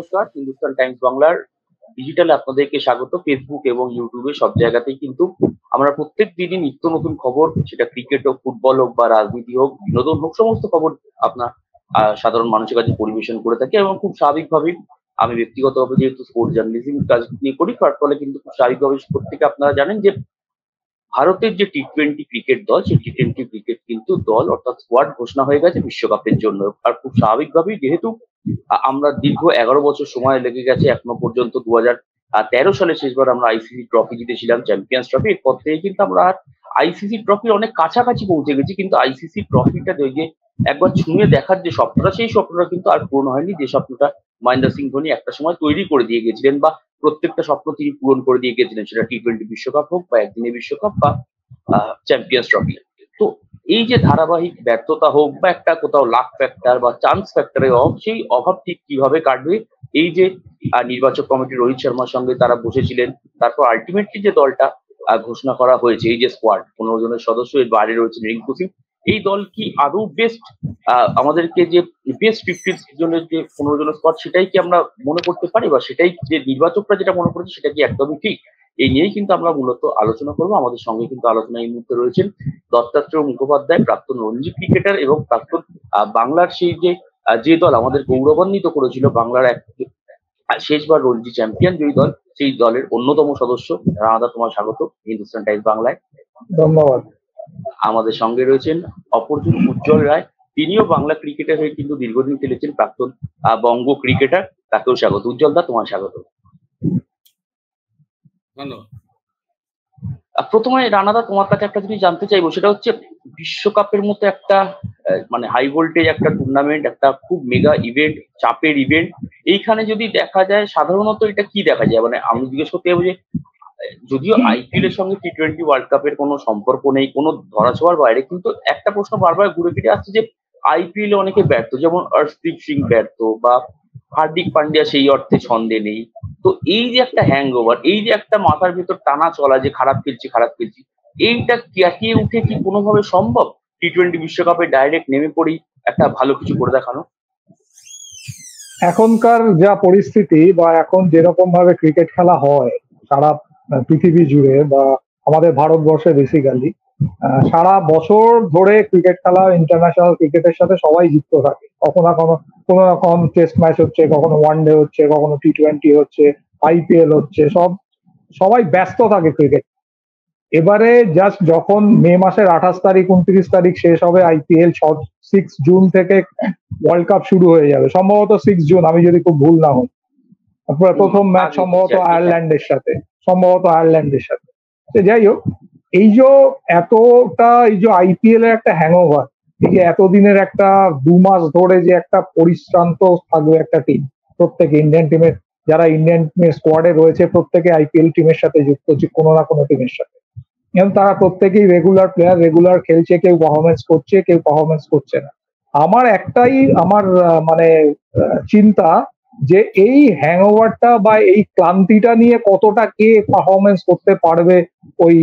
নমস্কার, হিন্দুস্তান টাইমস বাংলার ডিজিটালে আপনাদেরকে স্বাগত। ফেসবুক এবং ইউটিউবে সব জায়গাতেই কিন্তু আমরা প্রত্যেক দিনই নিত্য নতুন খবর, সেটা ক্রিকেট হোক, ফুটবল হোক বা রাজনীতি হোক, বিনোদন হোক, সমস্ত খবর আপনার সাধারণ মানুষের কাছে পরিবেশন করে থাকি। এবং খুব স্বাভাবিকভাবেই আমি ব্যক্তিগতভাবে যেহেতু স্পোর্টস জার্নালিজম কাজ নিয়ে করি, তার ফলে কিন্তু খুব স্বাভাবিকভাবে প্রত্যেকে আপনারা জানেন যে ভারতের যে টি-20 ক্রিকেট দল, সেই টি-20 ক্রিকেট কিন্তু দল অর্থাৎ স্কোয়াড ঘোষণা হয়ে গেছে বিশ্বকাপের জন্য। আর খুব স্বাভাবিকভাবেই যেহেতু আমরা দীর্ঘ 11 বছর সময় লেগে গেছে এখনো পর্যন্ত 2013 সালে শেষবার আমরা আইসিসি ট্রফি জিতেছিলাম, চ্যাম্পিয়ন্স ট্রফি। এরপর থেকে কিন্তু আমরা আর আইসিসি ট্রফির অনেক কাছাকাছি পৌঁছে গেছি, কিন্তু আইসিসি ট্রফিটা যে একবার ছুঁয়ে দেখার যে স্বপ্নটা, সেই স্বপ্নটা কিন্তু আর পূরণ হয়নি। যে স্বপ্নটা মহেন্দ্র সিং ধোনি একটা সময় তৈরি করে দিয়ে গেছিলেন, বা প্রত্যেকটা স্বপ্ন তিনি পূরণ করে দিয়ে গেছিলেন, সেটা টি-20 বিশ্বকাপ হোক বা একদিনের বিশ্বকাপ বা চ্যাম্পিয়ন্স ট্রফি। তো এই যে ধারাবাহিক ব্যর্থতা হোক বা একটা কোথাও লাক ফ্যাক্টর বা চান্স ফ্যাক্টরের অভাব, সেই অভাব ঠিক কিভাবে কাটবে, এই যে নির্বাচক কমিটি রোহিত শর্মার সঙ্গে তারা বসেছিলেন, তারপর আলটিমেটলি যে দলটা ঘোষণা করা হয়েছে, এই যে স্কোয়াড 15 জনের সদস্য, এর বাইরে রয়েছে রিঙ্কু সিং, এই দল কি আদৌ বেস্ট, আমাদেরকে যে বেস্ট 50 জনের যে 15 জনের স্কোয়াড, সেটাই কি আমরা মনে করতে পারি, বা সেটাই যে নির্বাচকরা যেটা মনে করেছে সেটা কি একদমই ঠিক? এই নিয়েই কিন্তু আমরা মূলত আলোচনা করবো। আমাদের সঙ্গে কিন্তু আলোচনায় এই মুহূর্তে রয়েছেন দত্তাত্রেয় মুখোপাধ্যায়, প্রাক্তন রঞ্জি ক্রিকেটার এবং প্রাক্তন বাংলার সেই যে দল আমাদের গৌরবান্বিত করেছিল, বাংলার এক শেষবার রঞ্জি চ্যাম্পিয়ন যেই দল, সেই দলের অন্যতম সদস্য। রানাদা, তোমার স্বাগত হিন্দুস্তান টাইমস বাংলায়। ধন্যবাদ। আমাদের সঙ্গে রয়েছেন অপরজন উজ্জ্বল রায়, তিনিও বাংলা ক্রিকেটের হয়ে কিন্তু দীর্ঘদিন খেলেছেন, প্রাক্তন বঙ্গ ক্রিকেটার। তাকেও স্বাগত। উজ্জ্বল দা, তোমার স্বাগত। ধন্যবাদ। প্রথমে রানাদা, তোমার কাছে একটা জিনিস জানতে চাইবো, সেটা হচ্ছে বিশ্বকাপের মতো একটা মানে হাই ভোল্টেজ একটা টুর্নামেন্ট, একটা খুব মেগা ইভেন্ট, চাপের ইভেন্ট, এইখানে যদি দেখা যায় সাধারণত এটা কি দেখা যায়, মানে আমি জিজ্ঞেস করতে যাবো যে যদিও আইপিএল এর সঙ্গে টি-20 ওয়ার্ল্ড কাপের কোনো সম্পর্ক নেই, কোনো ধরাছোঁয়ার বাইরে, কিন্তু একটা প্রশ্ন বারবার ঘুরে ফিরে আসছে যে আইপিএল এ অনেকে ব্যর্থ, যেমন অর্শদীপ সিং ব্যর্থ, বা হার্দিক পান্ডিয়া সেই অর্থে ছন্দে নেই। তো এই যে একটা হ্যাংওভার, এই যে একটা মাথার ভেতর টানা চলা যে খারাপ খেলছি খারাপ খেলছি, এইটা কাটিয়ে উঠে কি কোনোভাবে সম্ভব টি-20 বিশ্বকাপে ডাইরেক্ট নেমে পড়ি একটা ভালো কিছু করে দেখানো? এখনকার যা পরিস্থিতি বা এখন যেরকম ভাবে ক্রিকেট খেলা হয় সারা পৃথিবী জুড়ে বা আমাদের ভারতবর্ষে বেসিক্যালি সারা বছর ধরে ক্রিকেট খেলা, ইন্টারন্যাশনাল ক্রিকেটের সাথে সবাই যুক্ত থাকে। কখনো কোনো রকম টেস্ট ম্যাচ হচ্ছে, কখনো ওয়ানডে হচ্ছে, কখনো টি-20 হচ্ছে, আইপিএল হচ্ছে, সবাই ব্যস্ত থাকে ক্রিকেট। এবারে জাস্ট যখন মে মাসের 28 তারিখ 29 তারিখ শেষ হবে আইপিএল, 6 জুন থেকে ওয়ার্ল্ড কাপ শুরু হয়ে যাবে, সম্ভবত 6 জুন, আমি যদি খুব ভুল না হই। প্রথম ম্যাচ সম্ভবত আয়ারল্যান্ডের সাথে। যাই হোক, এই যে আইপিএল এর একটা হ্যাংওভার, এই যে এতদিনের একটা 2 মাস ধরে যে একটা পরিশ্রান্ত থাকবে একটা টিম, প্রত্যেকে ইন্ডিয়ান টিমের যারা ইন্ডিয়ান টিমের স্কোয়াডে রয়েছে প্রত্যেকে আইপিএল টিমের সাথে যুক্ত, কোনো না কোনো টিমের সাথে, এবং তারা প্রত্যেকেই রেগুলার প্লেয়ার, রেগুলার খেলছে, কেউ পারফরমেন্স করছে, কেউ পারফরমেন্স করছে না। আমার মানে চিন্তা যে এই হ্যাংওভারটা বা এই ক্লান্তিটা নিয়ে কতটা কে পারফরমেন্স করতে পারবে ওই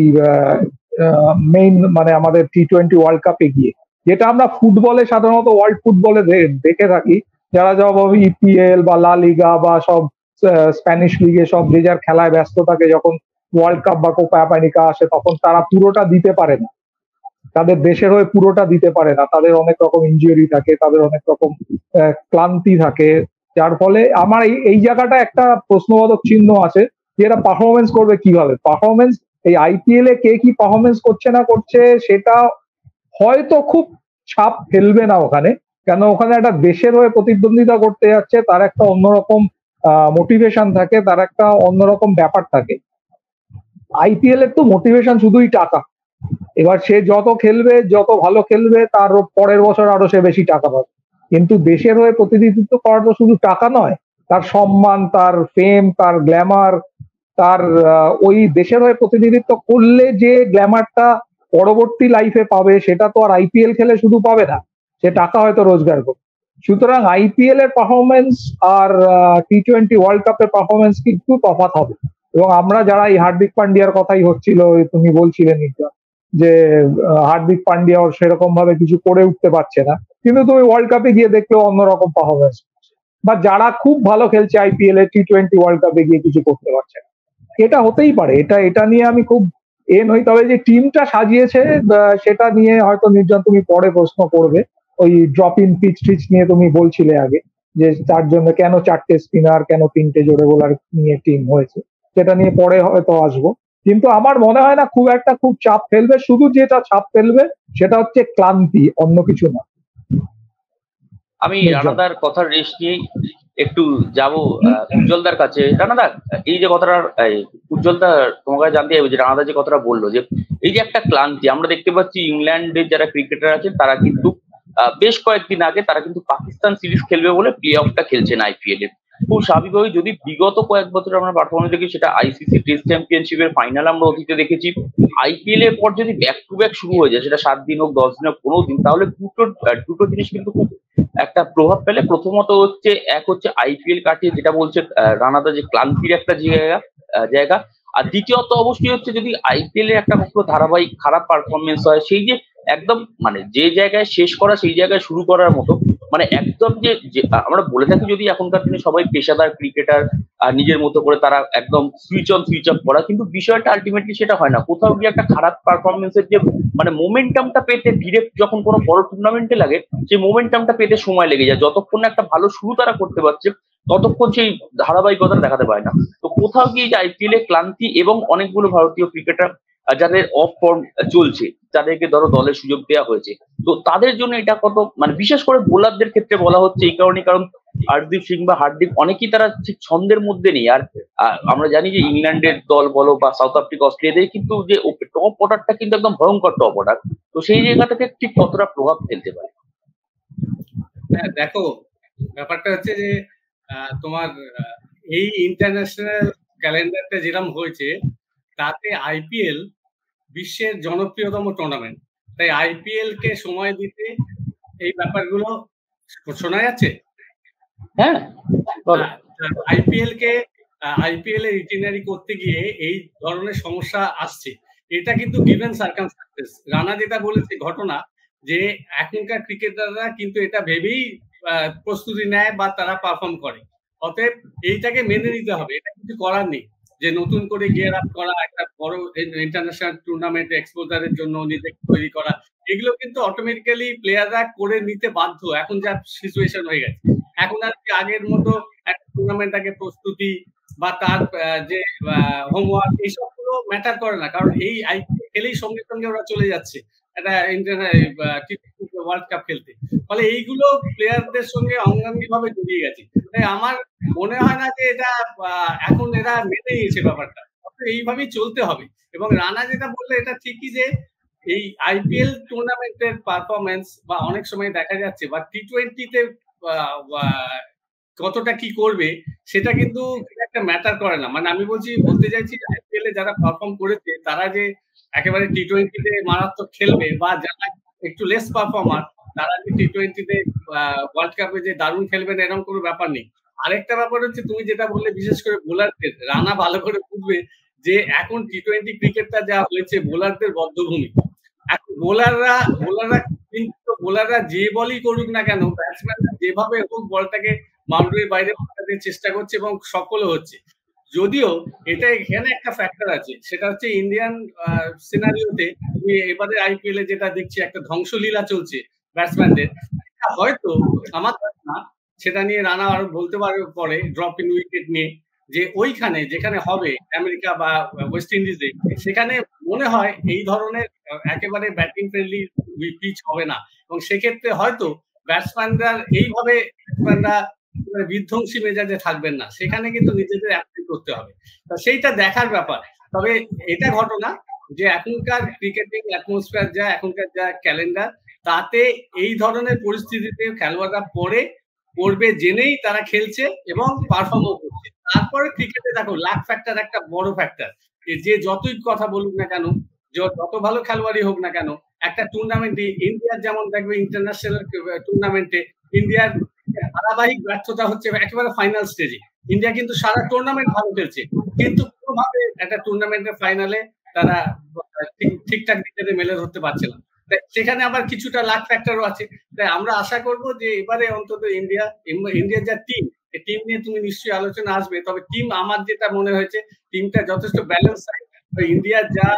মেইন মানে আমাদের টি-20 ওয়ার্ল্ড কাপে গিয়ে, যেটা আমরা ফুটবলে সাধারণত ওয়ার্ল্ড ফুটবলে দেখে থাকি, যারা যেভাবে ইপিএল বা লা লিগা বা সব স্প্যানিশ লিগে সব যে যার খেলায় ব্যস্ত থাকে, যখন ওয়ার্ল্ড কাপ বা কোপা আমেরিকা আসে তখন তারা পুরোটা দিতে পারে না, তাদের দেশের হয়ে পুরোটা দিতে পারে না, তাদের অনেক রকম ইনজুরি থাকে, তাদের অনেক রকম ক্লান্তি থাকে, যার ফলে আমার এই জায়গাটা একটা প্রশ্নবোধক চিহ্ন আছে যে এরা পারফরমেন্স করবে কিভাবে। পারফরমেন্স এই আইপিএল এ কে কি পারফরমেন্স করছে না করছে সেটা হয়তো খুব ছাপ ফেলবে না ওখানে, কেন ওখানে একটা দেশের হয়ে প্রতিদ্বন্দ্বিতা করতে যাচ্ছে, তার একটা অন্যরকম মোটিভেশন থাকে, তার একটা অন্যরকম ব্যাপার থাকে। আইপিএল এর তো মোটিভেশন শুধুই টাকা, এবার সে যত খেলবে, যত ভালো খেলবে, তার পরের বছর আরো সে বেশি টাকা পাবে। কিন্তু দেশের হয়ে প্রতিনিধিত্ব করা তো শুধু টাকা নয়, তার সম্মান, তার ফেম, তার গ্ল্যামার, তার ওই দেশের হয়ে প্রতিনিধিত্ব করলে যে গ্ল্যামারটা পরবর্তী লাইফে পাবে, সেটা তো আর আইপিএল খেলে শুধু পাবে না, সে টাকা হয়তো রোজগার করবে। সুতরাং আইপিএল এর পারফরমেন্স আর টি-20 ওয়ার্ল্ড কাপের পারফরমেন্স কিন্তু তফাৎ হবে। এবং আমরা যারা এই হার্দিক পান্ডিয়ার কথাই হচ্ছিল, তুমি বলছিলেন যে হার্দিক পান্ডিয়া সেরকম ভাবে কিছু করে উঠতে পারছে না, কিন্তু তুমি ওয়ার্ল্ড কাপে গিয়ে দেখলেও অন্যরকম পারফরমেন্স। বা যারা খুব ভালো খেলছে আইপিএল এ T20 ওয়ার্ল্ড কাপে গিয়ে কিছু করতে পারছে না। এটা হতেই পারে, এটা নিয়ে আমি খুব নই। তবে যে টিমটা সাজিয়েছে সেটা নিয়ে হয়তো নির্জন তুমি পরে প্রশ্ন করবে। ওই ড্রপ ইন পিচ টিচ নিয়ে তুমি বলছিলে আগে, যে তার জন্য কেন 4টে স্পিনার, কেন 3টে জোড়ে বোলার নিয়ে টিম হয়েছে, সেটা নিয়ে পরে হয়তো আসবো। কিন্তু আমার মনে হয় না খুব চাপ ফেলবে। শুধু যেটা চাপ ফেলবে সেটা হচ্ছে ক্লান্তি, অন্য কিছু না। আমি নির্জন, রানাদার কথার রেশ নিয়েই একটু যাব উজ্জ্বলদার কাছে। রানাদা, এই যে কথাটা উজ্জ্বলদা তোমার কাছে জানতে চাইবে যে রানাদা যে কথাটা বললো, যে এই যে একটা ক্লান্তি আমরা দেখতে পাচ্ছি, ইংল্যান্ডের যারা ক্রিকেটার আছেন তারা কিন্তু বেশ কয়েকদিন আগে তারা কিন্তু পাকিস্তান সিরিজ খেলবে বলে প্লে অফটা খেলছেন আইপিএল এ। খুব স্বাভাবিকভাবে যদি বিগত কয়েক বছর আমরা পারফরমেন্স দেখি, সেটা আইসিসি টেস্ট চ্যাম্পিয়নশিপের ফাইনাল আমরা অতীতে দেখেছি। আইপিএল এর পর যদি ব্যাক টু ব্যাক শুরু হয়ে যায়, সেটা 7 দিন হোক, 10 দিন হোক, 15 দিন, তাহলে দুটো জিনিস কিন্তু খুব একটা প্রভাব ফেলে। প্রথমত হচ্ছে, এক হচ্ছে আইপিএল কাটিয়ে যেটা বলছে রানাদা, যে ক্লান্তির একটা জায়গা। আর দ্বিতীয়ত অবশ্যই হচ্ছে, যদি আইপিএল এর একটা কখনো ধারাবাহিক খারাপ পারফরমেন্স হয়, সেই যে একদম মানে যে জায়গায় শেষ করা সেই জায়গায় শুরু করার মতো, মানে একদম আমরা বলে থাকি, যদি এখনকার দিনে সবাই পেশাদার ক্রিকেটার নিজের মতো করে তারা একদম সুইচ অন সুইচ অফ করা, কিন্তু বিষয়টা আলটিমেটলি সেটা হয় না। কোথাও গিয়ে একটা খারাপ পারফরমেন্সের যে মানে মোমেন্টামটা পেতে ডিরেক্ট যখন কোনো বড় টুর্নামেন্টে লাগে, সেই মোমেন্টামটা পেতে সময় লেগে যায়। যতক্ষণ না একটা ভালো শুরু তারা করতে পারছে, ততক্ষণ সেই ধারাবাহিকতা দেখাতে পারে না। তো কোথাও গিয়ে যে আইপিএল এ ক্লান্তি, এবং অনেকগুলো ভারতীয় ক্রিকেটার যাদের অফ ফর্ম চলছে, যাদেরকে ধরো দলের সুযোগ দেওয়া হয়েছে, তো তাদের জন্য এটা কত মানে, বিশেষ করে বোলারদের ক্ষেত্রে বলা হচ্ছে এই কারণে, কারণ হরদীপ সিং বা হার্দিক অনেকেই তারা ঠিক ছন্দের মধ্যে নেই। আর আমরা জানি যে ইংল্যান্ডের দল বলো বা সাউথ আফ্রিকা, অস্ট্রেলিয়াদের কিন্তু যে টপ অর্ডারটা কিন্তু একদম ভয়ঙ্কর টপ অর্ডার। তো সেই জায়গা থেকে ঠিক কতটা প্রভাব ফেলতে পারে? হ্যাঁ, দেখো, ব্যাপারটা হচ্ছে যে তোমার এই ইন্টারন্যাশনাল ক্যালেন্ডারটা যেরকম হয়েছে, তাতে আইপিএল বিশ্বের জনপ্রিয়তম টুর্নামেন্ট। তাই আইপিএল কে সময় দিতে এই ব্যাপারগুলো শোনা যাচ্ছে। হ্যাঁ, আইপিএল এর ইটিনারি করতে গিয়ে এই ধরনের সমস্যা আসছে। এটা কিন্তু গিভেন সার্কামস্ট্যান্সেস। রানা যেটা বলেছে ঘটনা, যে এখনকার ক্রিকেটাররা কিন্তু এটা ভেবেই প্রস্তুতি নেয় বা তারা পারফর্ম করে। অতএব এইটাকে মেনে নিতে হবে, এটা কিছু করার নেই। যে নতুন করে গিয়ার আপ করা, একটা বড় ইন্টারন্যাশনাল টুর্নামেন্ট এক্সপোজারের জন্য নিজেকে তৈরি করা, এগুলো কিন্তু অটোমেটিক্যালি প্লেয়াররা করে নিতে বাধ্য, এখন যা সিচুয়েশন হয়ে গেছে। এখন আর কি আগের মতো একটা টুর্নামেন্ট আগে প্রস্তুতি বা তার যে হোমওয়ার্ক, এইসবগুলো ম্যাটার করে না। কারণ এই আইপিএল খেলেই সঙ্গে সঙ্গে ওরা চলে যাচ্ছে একটা ওয়ার্ল্ড কাপ খেলতে। ফলে এইগুলো প্লেয়ারদের সঙ্গে অঙ্গাঙ্গি ভাবে জড়িয়ে গেছে। তাই আমার মনে হয় না যে এটা এখন এরা মেনে নিয়েছে ব্যাপারটা। এইভাবেই চলতে হবে। এবং রানা যেটা বললে এটা ঠিকই, যে এই আইপিএল টুর্নামেন্টের পারফরমেন্স বা অনেক সময় দেখা যাচ্ছে বা T20-তে কতটা কি করবে সেটা কিন্তু একটা ম্যাটার করে না। মানে আমি বলতে চাইছি, আইপিএল এ যারা পারফর্ম করেছে তারা যে একেবারে T20-তে মারাত্মক খেলবে, বা যারা একটু লেস পারফর্মার তারা যে T20-তে ওয়ার্ল্ড কাপে যে দারুণ খেলবেন এরকম কোনো ব্যাপার নেই। আরেকটা ব্যাপার হচ্ছে, তুমি যেটা বললে বিশেষ করে বোলারদের, রানা ভালো করে বুঝবে যে এখন T20 ক্রিকেটটা যা হয়েছে বোলারদের বদ্ধভূমি। এখন বোলাররা যে বলই করুক না কেন, ব্যাটসম্যানরা যেভাবে হোক বলটাকে বাউন্ডারির বাইরে পাঠাতে চেষ্টা করছে এবং সফলও হচ্ছে। যদিও এটা এখানে একটা ফ্যাক্টর আছে, সেটা হচ্ছে ইন্ডিয়ান সিনারিওতে এবারে আইপিএল এ যেটা দেখছি, একটা ধ্বংসলীলা চলছে ব্যাটসম্যানদের। হয়তো আমার ধারণা, সেটা নিয়ে রানা আরো বলতে পারবে পরে, ড্রপ ইন উইকেট নিয়ে, যে ওইখানে যেখানে হবে আমেরিকা বা ওয়েস্ট ইন্ডিজে, সেখানে মনে হয় এই ধরনের একেবারে ব্যাটিং ফ্রেন্ডলি পিচ হবে না। এবং সেক্ষেত্রে হয়তো ব্যাটসম্যানরা এইভাবে বিধ্বংসী মেজাজে থাকবেন না, সেখানে কিন্তু নিজেদের অ্যাপ্লাই করতে হবে। তো সেইটা দেখার ব্যাপার। তবে এটা ঘটনা যে এখনকার ক্রিকেটিং অ্যাটমসফিয়ার যা, এখনকার যা ক্যালেন্ডার, তাতে এই ধরনের পরিস্থিতিতে খেলোয়াড়রা পড়বে জেনেই তারা খেলছে এবং পারফর্মও করছে। তারপরে ক্রিকেটে দেখো, লাক ফ্যাক্টর একটা বড় ফ্যাক্টর। যে যতই কথা বলুক না কেন, যত ভালো খেলোয়াড়ই হোক না কেন, একটা টুর্নামেন্টে ইন্ডিয়ার যেমন দেখবে, ইন্টারন্যাশনাল টুর্নামেন্টে ইন্ডিয়ার ধারাবাহিক ব্যর্থতা হচ্ছে একেবারে ফাইনাল স্টেজে। ইন্ডিয়া কিন্তু সারা টুর্নামেন্ট ভালো খেলছে, কিন্তু কোনোভাবে একটা টুর্নামেন্টের ফাইনালে তারা ঠিকঠাক দিকে মেলে ধরতে পারছে না। সেখানে আবার কিছুটা লাক ফ্যাক্টরও আছে। তাই আমরা আশা করব যে এবারে অন্তত ইন্ডিয়ার যা টিম, এই টিম নিয়ে তুমি নিশ্চয়ই আলোচনা আসবে। তবে টিম আমার যেটা মনে হয়েছে টিমটা যথেষ্ট ব্যালেন্স আছে। ইন্ডিয়ার যা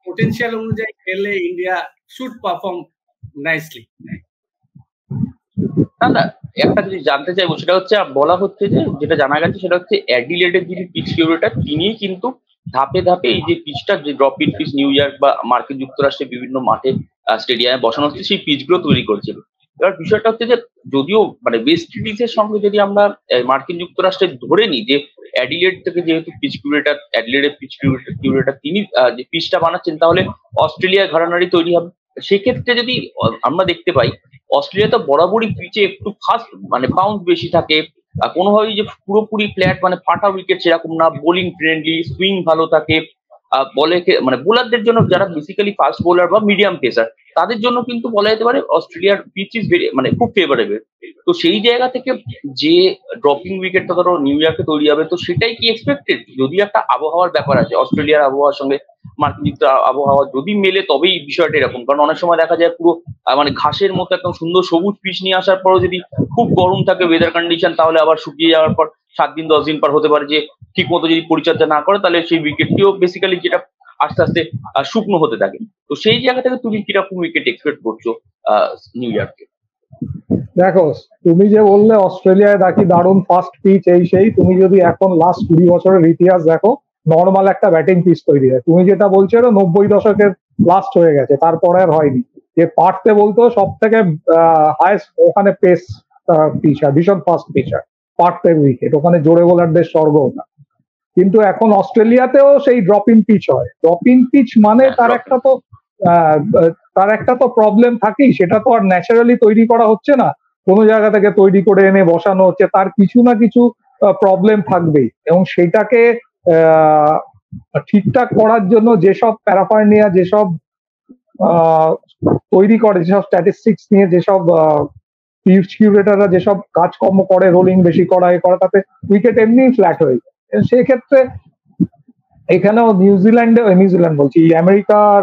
পোটেনশিয়াল অনুযায়ী খেললে ইন্ডিয়া শুড পারফর্ম নাইসলি। না না, একটা জিনিস জানতে চাইবো, সেটা হচ্ছে বলা হচ্ছে যে যেটা জানা গেছে সেটা হচ্ছে অ্যাডিলেডের যিনি পিচ কিউরেটর তিনিই কিন্তু ধাপে ধাপে এই যে পিচটা, যে drop in pitch New York বা মার্কিন যুক্তরাষ্ট্রে বিভিন্ন মাঠে স্টেডিয়ামে বসানো হচ্ছে সেই পিচগুলো তৈরি করছিল। এবার বিষয়টা হচ্ছে যে যদিও মানে ওয়েস্ট ইন্ডিজের সঙ্গে যদি আমরা মার্কিন যুক্তরাষ্ট্রে ধরে নিই যে অ্যাডিলেড থেকে যেহেতু পিচ কিউরেটর, অ্যাডিলেডের পিচ কিউরেটর তিনি যে পিচটা বানাচ্ছেন, তাহলে অস্ট্রেলিয়া ঘরানারই তৈরি হবে। সেক্ষেত্রে যদি আমরা দেখতে পাই অস্ট্রেলিয়া তো বরাবরই পিচে একটু ফাস্ট মানে বাউন্স বেশি থাকে, কোনোভাবেই যে পুরোপুরি ফ্ল্যাট মানে ফাটা উইকেট সেরকম না, বোলিং ফ্রেন্ডলি, সুইং ভালো থাকে, বলে মানে বোলারদের জন্য যারা বেসিক্যালি ফাস্ট বোলার বা মিডিয়াম পেসার তাদের জন্য কিন্তু বলা যেতে পারে অস্ট্রেলিয়ার পিচ ইজ মানে খুব ফেভারেবল। তো সেই জায়গা থেকে যে ড্রপিং উইকেটটা ধরো নিউ ইয়র্কে তৈরি হবে, তো সেটাই কি এক্সপেক্টেড? যদি একটা আবহাওয়ার ব্যাপার আছে, অস্ট্রেলিয়ার আবহাওয়ার সঙ্গে মার্কিন যুক্তরাষ্ট্রের আবহাওয়া যদি মেলে তবেই বিষয়টা এরকম। কারণ অনেক সময় দেখা যায় পুরো মানে ঘাসের মতো একদম সুন্দর সবুজ পিচ নিয়ে আসার পরও যদি খুব গরম থাকে ওয়েদার কন্ডিশন, তাহলে আবার শুকিয়ে যাওয়ার পর 7 দিন 10 দিন পর হতে পারে যে ঠিক মতো যদি পরিচর্যা না করে তাহলে সেই উইকেটটিও বেসিক্যালি যেটা আস্তে আস্তে শুকনো হতে থাকে। তো সেই জায়গা থেকে তুমি কিরকম উইকেট এক্সপেক্ট করছো নিউ ইয়র্কে? দেখো, তুমি যে বললে অস্ট্রেলিয়ায় নাকি দারুণ ফাস্ট পিচ এই সেই, তুমি যদি এখন লাস্ট 20 বছরের ইতিহাস দেখো, নর্মাল একটা ব্যাটিং পিচ তৈরি হয়। তুমি যেটা বলছো এটা 90 দশকের লাস্ট হয়ে গেছে, তারপরে আর হয়নি। যে পার্থে বলতো সব থেকে হাইস্ট ওখানে পেস পিচ হয়, ভীষণ ফাস্ট পিচ হয় পার্থের উইকেট, ওখানে জোরে বোলারদের স্বর্গ ওটা। কিন্তু এখন অস্ট্রেলিয়াতেও সেই ড্রপ ইন পিচ হয়। ড্রপ ইন পিচ মানে তার একটা তো প্রবলেম থাকেই, সেটা তো আর ন্যাচারালি তৈরি করা হচ্ছে না, কোনো জায়গা থেকে তৈরি করে এনে বসানো হচ্ছে, তার কিছু না কিছু প্রবলেম থাকবেই। এবং সেটাকে ঠিকঠাক করার জন্য যেসব প্যারাফার্নিয়া, যেসব তৈরি করে, যেসব স্ট্যাটিস্টিক্স নিয়ে যেসব পিচ কিউরেটররা যেসব কাজকর্ম করে, রোলিং বেশি করা এ করা, তাতে উইকেট এমনি ফ্ল্যাট হয়ে যায়। সেক্ষেত্রে এখানেও নিউজিল্যান্ড বলছি, আমেরিকার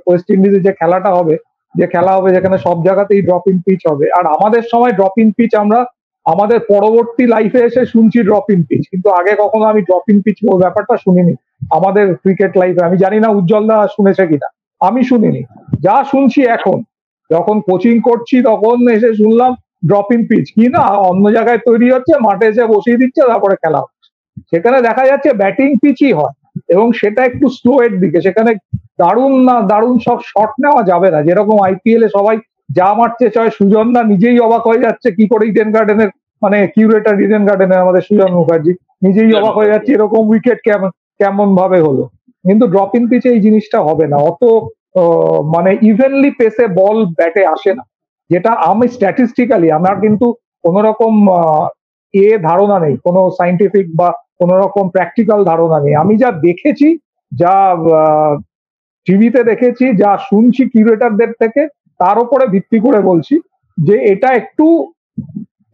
ওয়েস্ট ইন্ডিজে যে খেলাটা হবে, যেখানে সব জায়গাতেই ড্রপ ইন পিচ হবে। আর আমাদের সময় ড্রপ ইন পিচ আমরা আমাদের পরবর্তী লাইফে এসে শুনছি ড্রপ ইন পিচ, কিন্তু আগে কখনো আমি ড্রপ ইন পিচ ব্যাপারটা শুনিনি আমাদের ক্রিকেট লাইফে। আমি জানি না উজ্জ্বলদা শুনেছে কিনা, আমি শুনিনি। যা শুনছি এখন, যখন কোচিং করছি তখন এসে শুনলাম ড্রপ ইন পিচ কি না অন্য জায়গায় তৈরি হচ্ছে, মাঠে এসে বসিয়ে দিচ্ছে, তারপরে খেলা হচ্ছে। সেখানে দেখা যাচ্ছে ব্যাটিং পিচই হয় এবং সেটা একটু স্লো এর দিকে। সেখানে দারুণ সব শট নেওয়া যাবে না, যেরকম আইপিএল এ সবাই যা মারছে চয়। সুজনদা নিজেই অবাক হয়ে যাচ্ছে কি করে ইডেন গার্ডেনের মানে কিউরেটার ইডেন গার্ডেনের আমাদের সুজন মুখার্জি নিজেই অবাক হয়ে যাচ্ছে এরকম উইকেট কেমন ভাবে হলো। কিন্তু ড্রপ ইন পিচে এই জিনিসটা হবে না, অত মানে ইভেনলি পেসে বল ব্যাটে আসে না, যেটা আমি স্ট্যাটিস্টিক্যালি আমার কিন্তু কোন রকম ধারণা নেই, কোনো সাইন্টিফিক বা কোন রকম প্র্যাকটিক্যাল ধারণা নেই। আমি যা দেখেছি, যা টিভিতে দেখেছি, যা শুনছি কিউরেটারদের থেকে, তার উপরে ভিত্তি করে বলছি যে এটা একটু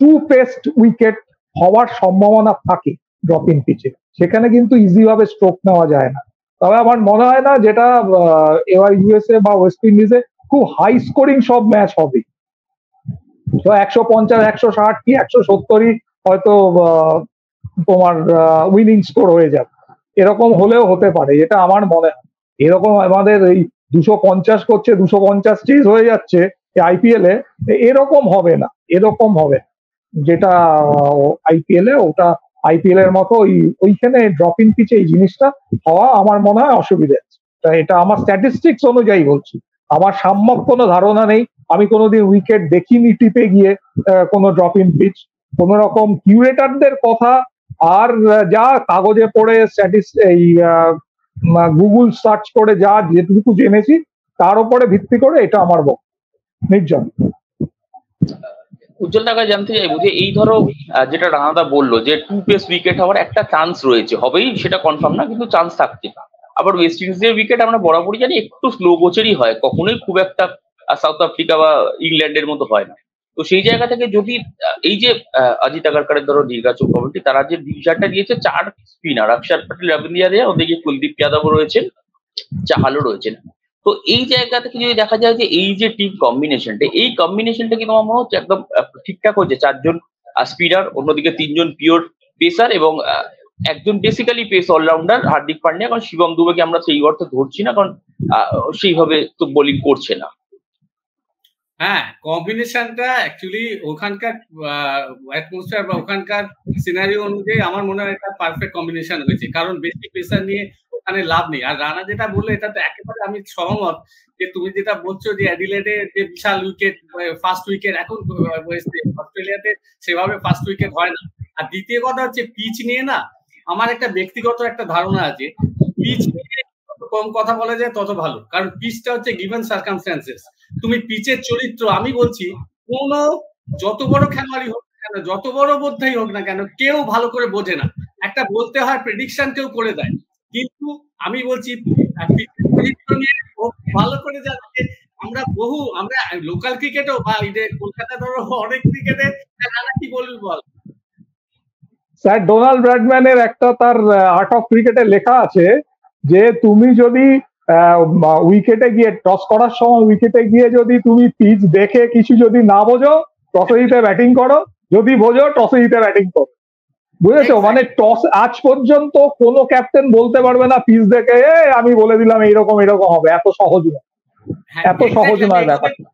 টু পেস্ট উইকেট হওয়ার সম্ভাবনা থাকে ড্রপ ইন পিচে। সেখানে কিন্তু ইজি ভাবে স্ট্রোক নেওয়া যায় না। তবে আমার মনে হয় না যেটা এবার ইউএসএ বা ওয়েস্ট ইন্ডিজে খুব হাই স্কোরিং সব ম্যাচ হবে। তো 150, 160 কি 170ই হয়তো তোমার উইনিং স্কোর হয়ে যাবে, এরকম হলেও হতে পারে, এটা আমার মনে হয়। এরকম আমাদের এই 250 করছে, 250 চেজ হয়ে যাচ্ছে আইপিএল এ, এরকম হবে না, যেটা আইপিএল এ, ওটা আইপিএল এর মতো ওইখানে ড্রপ ইন পিচে এই জিনিসটা হওয়া আমার মনে হয় অসুবিধা আছে। এটা আমার স্ট্যাটিস্টিক্স অনুযায়ী বলছি, আমার সাম্যক কোনো ধারণা নেই, আমি কোনোদিন উইকেট দেখিনি টিপে গিয়ে কোনো ড্রপ ইন পিচ। কোন রকম কিউরেটারদের কথা আর যা কাগজে পড়ে এই গুগল সার্চ করে যা যেটুকু জেনেছি তার উপরে ভিত্তি করে এটা আমার বক্তব্য। নির্জন উজ্জ্বল টাকা জানতে চাইবো যে এই ধরো যেটা রানাদা বললো যে টু পেস উইকেট হওয়ার একটা চান্স রয়েছে, হবেই সেটা কনফার্ম না, কিন্তু চান্স থাকছে। আবার ওয়েস্ট ইন্ডিজের উইকেট আমরা বরাবরই জানি একটু স্লো গোচেরই হয়, কখনোই খুব একটা সাউথ আফ্রিকা বা ইংল্যান্ডের মতো হয় না। তো সেই জায়গা থেকে যদি এই যে অজিত আগারকারের ধরো নির্বাচক কমিটি তারা যে ডিভিশনটা দিয়েছে 4 স্পিনার, অক্ষর প্যাটেল, রবীন্দ্র জাদেজা, ওদিকে কুলদীপ যাদবও রয়েছেন, চাহালও রয়েছেন। তো এই জায়গা থেকে যদি দেখা যায় যে এই যে টিম কম্বিনেশনটা, এই কম্বিনেশনটা কিন্তু আমার মনে হচ্ছে একদম ঠিকঠাক হয়েছে। 4 জন স্পিনার, অন্যদিকে 3 জন পিওর পেসার এবং একজন basically pace allrounder Hardik Pandya. কারণ শিবম দুবেকে আমরা সেই অর্থে ধরছি না, কারণ সেইভাবে তো বোলিং করছে না। হ্যাঁ, কম্বিনেশনটা অ্যাকচুয়ালি ওখানকার অ্যাটমসফিয়ার বা ওখানকার সিনারিও অনুযায়ী আমার মনে হয় একটা পারফেক্ট কম্বিনেশন হয়েছে, কারণ বেশি প্রেসার নিয়ে ওখানে লাভ নেই। আর রানা যেটা বললো এটা তো একেবারে আমি সহমত, যে তুমি যেটা বলছো যে অ্যাডিলেডে যে বিশাল উইকেট, ফার্স্ট উইকেট, এখন অস্ট্রেলিয়াতে সেভাবে ফার্স্ট উইকেট হয় না। আর দ্বিতীয় কথা হচ্ছে পিচ নিয়ে না আমার একটা ব্যক্তিগত একটা ধারণা আছে, পিচ নিয়ে যত কম কথা বলা যায় তত ভালো, কারণ পিচটা হচ্ছে গিভেন সার্কামস্ট্যান্সেস। তুমি পিচের চরিত্র, আমি বলছি কোন যত বড় খেলোয়াড়ই হোক না কেন, যত বড় বোদ্ধাই হোক না কেন, কেউ ভালো করে বোঝে না। একটা বলতে হয় প্রেডিকশন কেউ করে দেয়, কিন্তু আমি বলছি পিচের চরিত্র নিয়ে ভালো করে জানতে আমরা লোকাল ক্রিকেটেও বা কলকাতা ধরো অনেক ক্রিকেটে রানা কি বলবি বল। স্যার ডোনাল্ড ব্র্যাডম্যানের একটা তার আর্ট অফ ক্রিকেটে লেখা আছে যে তুমি যদি উইকেটে গিয়ে টস করার সময় উইকেটে গিয়ে যদি তুমি পিচ দেখে কিছু যদি না বোঝো, টসে জিতে ব্যাটিং করো, যদি বোঝো টসে জিতে ব্যাটিং করো। বুঝেছো? মানে টস আজ পর্যন্ত কোনো ক্যাপ্টেন বলতে পারবে না পিচ দেখে আমি বলে দিলাম এইরকম এরকম হবে, এত সহজ নয়, এত সহজ নয় ব্যাপারটা।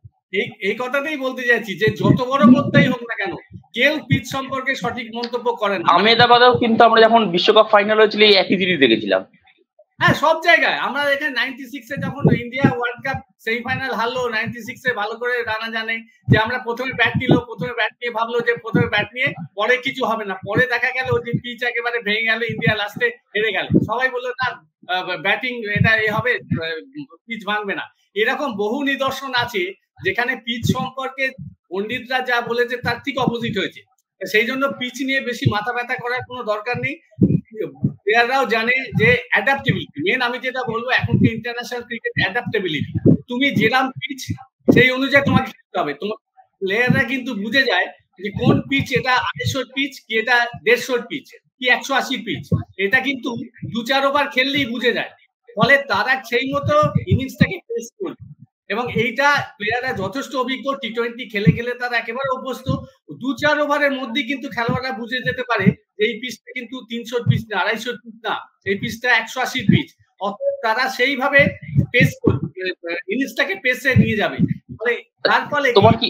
এই কথাটাই বলতে চাইছি যে যত বড় বোদ্ধাই হোক না কেন, কেউ পিচ সম্পর্কে সঠিক মন্তব্য করে না। আহমেদাবাদেও কিন্তু আমরা যখন বিশ্বকাপ ফাইনাল হয়েছিল এই একই জিনিস দেখেছিলাম। হ্যাঁ, সব জায়গায় আমরা এখানে 96-এ যখন ইন্ডিয়া ওয়ার্ল্ড কাপ সেমিফাইনাল হারলো, 96-এ ভালো করে রানা জানে যে আমরা প্রথমে ব্যাট নিয়ে ভাবলো যে প্রথমে ব্যাট নিয়ে পরে কিছু হবে না, পরে দেখা গেল যে পিচ একেবারে ভেঙে গেল, ইন্ডিয়া লাস্টে হেরে গেল। সবাই বললো না ব্যাটিং এটা হবে, পিচ ভাঙবে না। এরকম বহু নিদর্শন আছে যেখানে পিচ সম্পর্কে পণ্ডিতরা যা বলেছে তার ঠিক অপোজিট হয়েছে। সেই জন্য পিচ নিয়ে বেশি মাথা ব্যথা করার কোনো দরকার নেই। প্লেয়াররাও জানে যে অ্যাডাপ্টেবিলিটি মেন, আমি যেটা বলবো এখন কি ইন্টারন্যাশনাল ক্রিকেট অ্যাডাপ্টেবিলিটি, তুমি যেরাম পিচ সেই অনুযায়ী তোমাকে খেলতে হবে। তোমার প্লেয়াররা কিন্তু বুঝে যায় যে কোন পিচ, এটা 250 পিচ কি এটা 150 পিচ কি 180 পিচ, এটা কিন্তু 2-4 ওভার খেললেই বুঝে যায়। ফলে তারা সেই মতো ইনিংসটাকে পেস করবে, এবং এইটা প্লেয়াররা যথেষ্ট অভিজ্ঞ, টি-20 খেলে খেলে তারা একেবারে অভ্যস্ত। 2-4 ওভারের মধ্যে কিন্তু খেলোয়াড়রা বুঝে যেতে পারে এই পিচটা কিন্তু 300 পিচ না, 250 পিচ না, এই পিচটা 180 পিচ। অর্থাৎ তারা সেইভাবে পেস ইনিংসটাকে পেসে নিয়ে যাবে। ফলে তার ফলে তোমার কি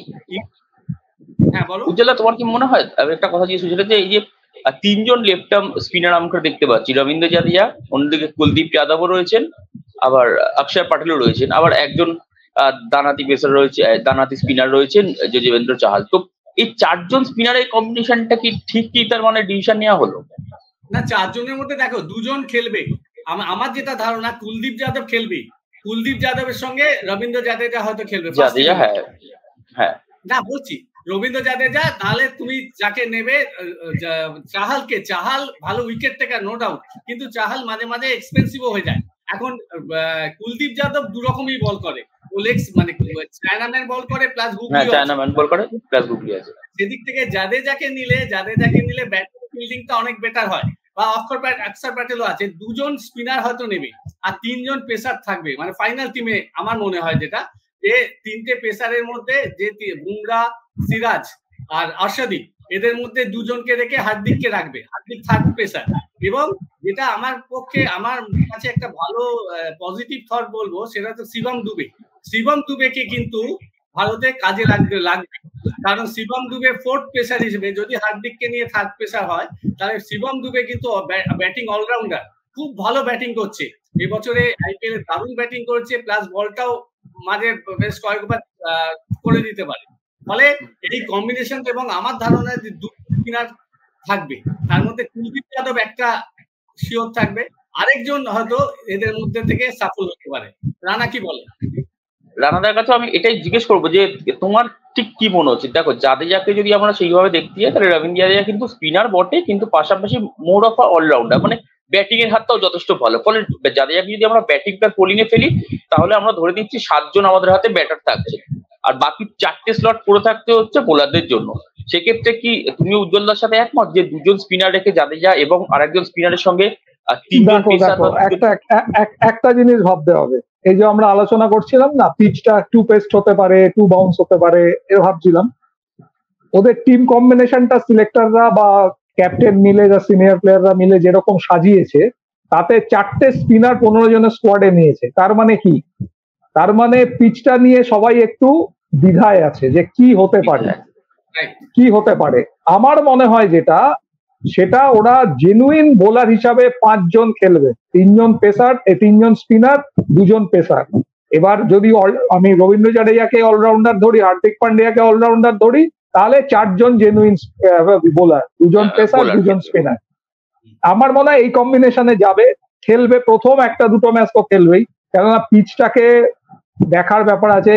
হ্যাঁ বলো উজ্জ্বলা, তোমার কি মনে হয়, আমি একটা কথা জিজ্ঞেস করছিলাম যে এই যে 3 জন লেফট আর্ম স্পিনার আমরা দেখতে পাচ্ছি, রবীন্দ্র জাদেজা, অন্যদিকে কুলদীপ যাদবও রয়েছেন, আবার অক্ষর প্যাটেলও রয়েছেন, আবার একজন দানাতি পেসার রয়েছে, দানাতি স্পিনার রয়েছেন যজুবেন্দ্র চাহাল। তো এই 4 জন স্পিনারের কম্বিনেশনটা কি ঠিক কি তার মানে ডিসিশন নেওয়া হলো না? 4 জনের মধ্যে দেখো 2 জন খেলবে। আমার যেটা ধারণা কুলদীপ যাদব খেলবে, কুলদীপ যাদবের সঙ্গে রবীন্দ্র জাদেজা হয়তো খেলবে। জাদেজা, হ্যাঁ হ্যাঁ না বলছি রবীন্দ্র জাদেজা, তাহলে তুমি যাকে নেবে চাহাল ভালো উইকেট টেকার নো ডাউট, কিন্তু চাহাল মাঝে মাঝে এক্সপেন্সিভও হয়ে যায়। এখন কুলদীপ যাদব দু রকমই বল করে, ও লেগস মানে চায়নাম্যান বল করে প্লাস গুগলি, চায়নাম্যান বল করে প্লাস গুগলি আছে। সেদিক থেকে জাদেজাকে নিলে ব্যাটিং ফিল্ডিংটা অনেক বেটার হয়। বা অক্ষর প্যাটেলও আছে, 2 জন স্পিনার হয়তো নেবে আর 3 জন পেসার থাকবে, মানে ফাইনাল টিমে আমার মনে হয় যেটা, যে 3টে পেসারের মধ্যে যে বুমরা, সিরাজ আর আর্শদীপ, এদের মধ্যে 2 জনকে রেখে হার্দিককে রাখবে, হার্দিক থার্ড পেসার। এবং যেটা আমার পক্ষে, আমার কাছে একটা ভালো পজিটিভ থট বলবো, সেটা তো শিবম দুবেকে কিন্তু ভারতে কাজে লাগবে, কারণ শিবম দুবে 4th পেসার হিসেবে যদি হার্দিককে নিয়ে 3rd পেসার হয়, তাহলে শিবম দুবে কিন্তু ব্যাটিং অলরাউন্ডার, খুব ভালো ব্যাটিং করছে এবছরে, আইপিএল এ দারুণ ব্যাটিং করছে, প্লাস বলটাও মাঝে বেশ কয়েকবার করে দিতে পারে। ফলে এই কম্বিনেশন, এবং আমার ধারণা যে 2 স্পিনার থাকবে, তার মধ্যে কুলদীপ যাদব একটা শিওর থাকবে, আরেকজন হয়তো এদের মধ্যে থেকে সাফল হতে পারে। রানা কি বলে? রানাদার কাছে আমি এটাই জিজ্ঞেস করবো যে তোমার ঠিক কি মনে হচ্ছে? দেখো, জাদেজাকে যদি আমরা সেইভাবে দেখতে যাই তাহলে রবীন্দ্র জাদেজা কিন্তু স্পিনার বটে, কিন্তু পাশাপাশি মোর অফ অলরাউন্ডার, মানে ব্যাটিং এর হাতটাও যথেষ্ট ভালো। ফলে জাদেজাকে যদি আমরা ব্যাটিং প্লাস বোলিংয়ে ফেলি তাহলে আমরা ধরে নিচ্ছি 7 জন আমাদের হাতে ব্যাটার থাকছে, আর বাকি 4টে স্লট পড়ে থাকতে হচ্ছে বোলারদের জন্য। সেক্ষেত্রে কি তুমি উজ্জ্বলদার সাথে একমত যে 2 জন স্পিনার রেখে জাদেজা এবং আরেকজন স্পিনারের সঙ্গে তিনজন দেখো পেসার দেখো বা দুজন। একটা জিনিস ভাবতে হবে। এই যে আমরা আলোচনা করছিলাম না, পিচটা টু পেস্ট হতে পারে, টু বাউন্স হতে পারে, এ ভাবছিলাম ওদের টিম কম্বিনেশনটা সিলেক্টররা বা ক্যাপ্টেন মিলে বা সিনিয়র প্লেয়াররা মিলে যেরকম সাজিয়েছে, তাতে 4টে স্পিনার 15 জনের স্কোয়াডে নিয়েছে। তার মানে কি? তার মানে পিচটা নিয়ে সবাই একটু দ্বিধায় আছে যে কি হতে পারে, Right. কি হতে পারে। আমার মনে হয় যেটা, সেটা ওরা জেনুইন বোলার হিসাবে 5 জন খেলবে, 3 জন পেসার, 3 জন স্পিনার, 2 জন পেসার। এবার যদি আমি রবীন্দ্র জাডেজাকে অলরাউন্ডার ধরি, হার্দিক পান্ডিয়াকে অলরাউন্ডার ধরি, তাহলে 4 জন জেনুইন বোলার, 2 জন পেসার, 2 জন স্পিনার। আমার মনে হয় এই কম্বিনেশনে যাবে, খেলবে। প্রথম একটা দুটো ম্যাচ তো খেলবেই, কেননা পিচটাকে দেখার ব্যাপার আছে।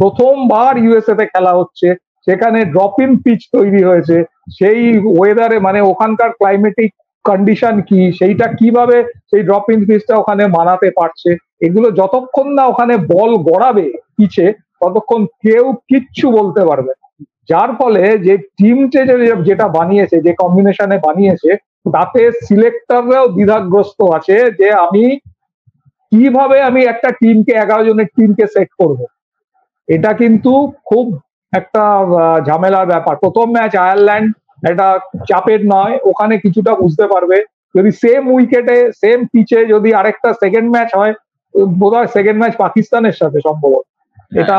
প্রথমবার ইউএসএ তে খেলা হচ্ছে, সেখানে ড্রপ ইন পিচ তৈরি হয়েছে। সেই ওয়েদারে, মানে ওখানকার ক্লাইমেটিক কন্ডিশন কি, সেইটা কিভাবে সেই ড্রপ ইন পিচটা ওখানে মানাতে পারছে, এগুলো যতক্ষণ না ওখানে বল গড়াবে পিচে, ততক্ষণ কেউ কিচ্ছু বলতে পারবে না। যার ফলে যে টিমটা যেটা বানিয়েছে, যে কম্বিনেশনে বানিয়েছে, তাতে সিলেক্টররাও দ্বিধাগ্রস্ত আছে যে কিভাবে আমি একটা টিমকে, 11 জনের টিমকে সেট করব। এটা কিন্তু খুব একটা ঝামেলার ব্যাপার। প্রথম ম্যাচ আয়ারল্যান্ড এটা চাপের নয়, ওখানে কিছুটা বুঝতে পারবে। যদি সেম উইকেটে সেম পিচে যদি আরেকটা সেকেন্ড ম্যাচ হয়, বোধহয় সেকেন্ড ম্যাচ পাকিস্তানের সাথে সম্ভবত, এটা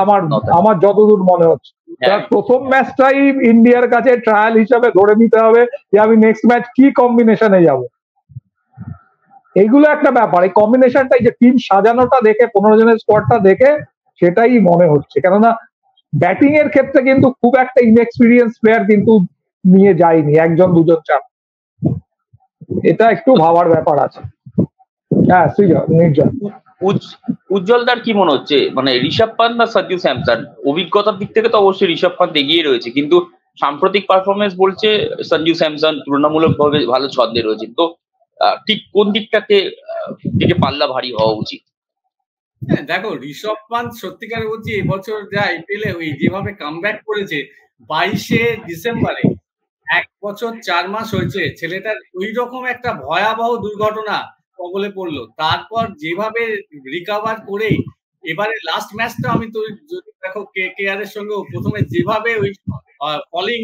আমার যতদূর মনে হচ্ছে। প্রথম ম্যাচটাই ইন্ডিয়ার কাছে ট্রায়াল হিসাবে ধরে নিতে হবে যে আমি নেক্সট ম্যাচ কি কম্বিনেশনে যাব। এইগুলো একটা ব্যাপার। এই কম্বিনেশনটা, এই যে টিম সাজানোটা দেখে, 15 জনের স্কোয়াডটা দেখে, সেটাই মনে হচ্ছে। কেননা ব্যাটিং এর ক্ষেত্রে কিন্তু খুব একটা ইনএক্সপিরিয়েন্স প্লেয়ার কিন্তু নিয়ে যায়নি, 1 জন 2 জন 4। এটা একটু ভাবার ব্যাপার আছে। হ্যাঁ, নির্জন। উজ্জ্বলদার কি মনে হচ্ছে, মানে ঋষভ পান্ত না সঞ্জু স্যামসন? অভিজ্ঞতার দিক থেকে তো অবশ্যই ঋষভ পান্ত এগিয়ে রয়েছে, কিন্তু সাম্প্রতিক পারফরমেন্স বলছে সঞ্জু স্যামসন তুলনামূলকভাবে ভালো ছন্দে রয়েছে। তো ঠিক কোন দিকটাতে দিকে পাল্লা ভারী হওয়া উচিত? দেখো, ঋষভ পান্ত সত্যিকার বলছি এবছর যা আইপিএলে ওই যেভাবে কামব্যাক করেছে, 22শে ডিসেম্বরে 1 বছর 4 মাস হয়েছে ছেলেটার ওই রকম একটা ভয়াবহ দুর্ঘটনা কবলে পড়লো। তারপর যেভাবে রিকভার করে এবারে লাস্ট ম্যাচটা আমি তো যদি দেখো কেকেআর এর সঙ্গে প্রথমে যেভাবে ওই ফলিং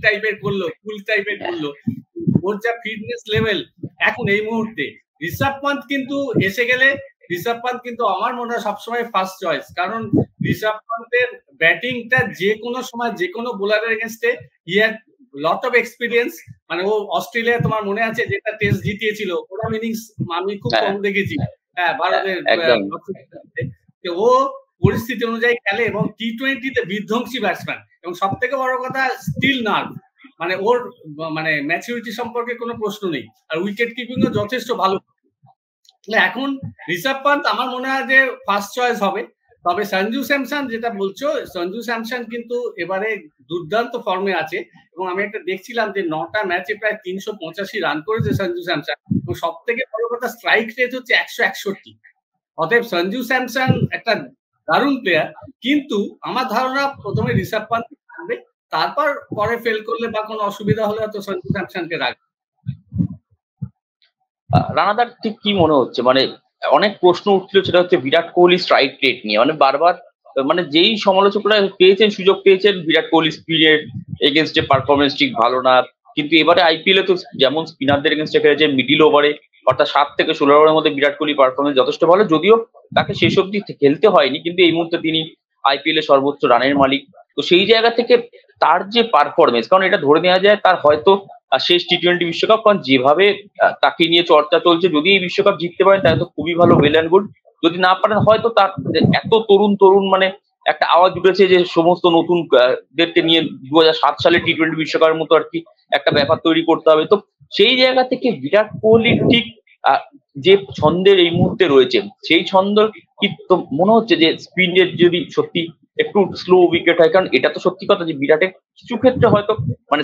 টাইপের করলো, কুল টাইপের করলো, ওর যা ফিটনেস লেভেল এখন এই মুহূর্তে, ঋষভ পান্ত কিন্তু এসে গেলে, ঋষভ পান্ত কিন্তু আমার মনে হয় সবসময় ফার্স্ট চয়েস। কারণ ঋষভ পান্তের ব্যাটিংটা যে কোনো সময় যে কোনো বোলারের এগেনস্টে লট অফ এক্সপিরিয়েন্স। মানে ও অস্ট্রেলিয়া, তোমার মনে আছে যেটা টেস্ট জিতিয়েছিল, ওরা ইনিংস আমি খুব কম দেখেছি। হ্যাঁ, ভারতের ও পরিস্থিতি অনুযায়ী খেলে এবং টি20তে বিধ্বংসী ব্যাটসম্যান। এবং সব থেকে বড় কথা, স্টিল নার্ভ। মানে ওর মানে ম্যাচুরিটি সম্পর্কে কোনো প্রশ্ন নেই, আর উইকেট কিপিং ও যথেষ্ট ভালো। এখন ঋষভ পান্ত আমার মনে হয় যে ফার্স্ট চয়েস হবে। তবে সঞ্জু স্যামসন যেটা বলছো, সঞ্জু স্যামসন কিন্তু এবারে দুর্দান্ত ফর্মে আছে। এবং আমি একটা দেখছিলাম যে 9টা ম্যাচে প্রায় 385 রান করেছে সঞ্জু স্যামসন, এবং সব থেকে বড় কথা স্ট্রাইক রেট হচ্ছে 161। অতএব সঞ্জু স্যামসন একটা দারুণ প্লেয়ার, কিন্তু আমার ধারণা প্রথমে ঋষভ পান্ত থাকবে, তারপর পরে ফেল করলে বা কোনো অসুবিধা হলে তো সঞ্জু স্যামসনকে রাখবে। রানাদার ঠিক কি মনে হচ্ছে? মানে অনেক প্রশ্ন উঠছিল, সেটা হচ্ছে বিরাট কোহলি স্ট্রাইক রেট নিয়ে। মানে বারবার, মানে যেই সমালোচকরা পেয়েছেন, সুযোগ পেয়েছেন, বিরাট কোহলি স্পিনের এগেনস্টে পারফরমেন্স ঠিক ভালো না। কিন্তু এবারে আইপিএলে তো যেমন স্পিনারদের এগেনস্টে খেলেছে মিডিল ওভারে, অর্থাৎ 7 থেকে 16 ওভারের মধ্যে বিরাট কোহলি পারফরমেন্স যথেষ্ট ভালো। যদিও তাকে শেষ অব্দি খেলতে হয়নি, কিন্তু এই মুহূর্তে তিনি আইপিএল এর সর্বোচ্চ রানের মালিক। তো সেই জায়গা থেকে তার যে পারফরমেন্স, কারণ এটা ধরে নেওয়া যায় তার হয়তো শেষ টি20 বিশ্বকাপ, কারণ যেভাবে তাকে নিয়ে চর্চা চলছে, যদি এই বিশ্বকাপ জিততে পারেন তাহলে তো খুবই ভালো, ওয়েল অ্যান্ড গুড। যদি না পারেন, হয়তো তার এত তরুণ মানে একটা আওয়াজ উঠেছে যে সমস্ত নতুন দেরকে নিয়ে 2007 সালে টি20 বিশ্বকাপের মতো আর কি একটা ব্যাপার তৈরি করতে হবে। তো সেই জায়গা থেকে বিরাট কোহলি ঠিক যে ছন্দের এই মুহূর্তে রয়েছে, সেই ছন্দ কি তো মনে হচ্ছে যে স্পিনের যদি সত্যি একটু স্লো উইকেট হয়, কারণ এটা তো সত্যি কথা যে বিরাটের কিছু ক্ষেত্রে হয়তো মানে